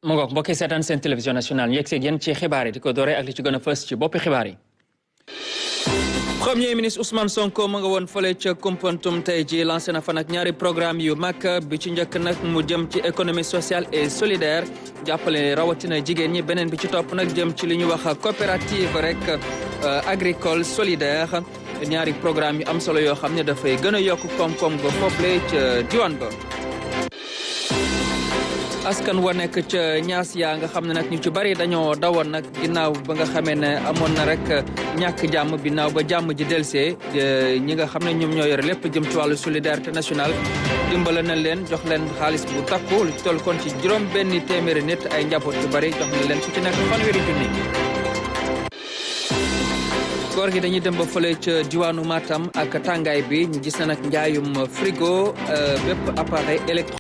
mu ngoog mbokki seetaan seen télévision nationale ñu yegg seeg yéen ci xibaar yi di ko dooree ak li ci gën a fës ci boppi xibaar yi. Premier ministre Ousmane Sonko mu nga woon fële ca Koumpentoum tey ji lancé na fa nag ñaari programme yu mag bi ci njëkk nag mu jëm ci économie sociale et solidaire jàppale rawatina jigéen ñi beneen bi ci topp nag jëm ci li ñuy wax coopérative rek agricole solidaire ñaari programme yu am solo yoo xam ne dafay gën a yokk koom-koom ga foofule ca diwaan ba. askan wa nekk ca ñaas yaa nga xam ne nag ñu ci bari dañoo dawoon nag ginnaaw ba nga xamee ne amoon na rek ñàkk jàmm ginnaaw ba jàmm ji delsee ñi nga xam ne ñoom ñoo yore lépp jëm ci wàllu solidarité nationale dimbala nañ leen jox leen xaalis bu takku lu ci toll kon ci juróom benn téeméeri nit ay njaboot yu bari jox nañ leen ku ci nekk fanweeri junni. koor gi dañuy dem ba fële ca diwaanu Matam ak tàngaay bi ñu gis na nag njaayum frigo bépp appareil électronique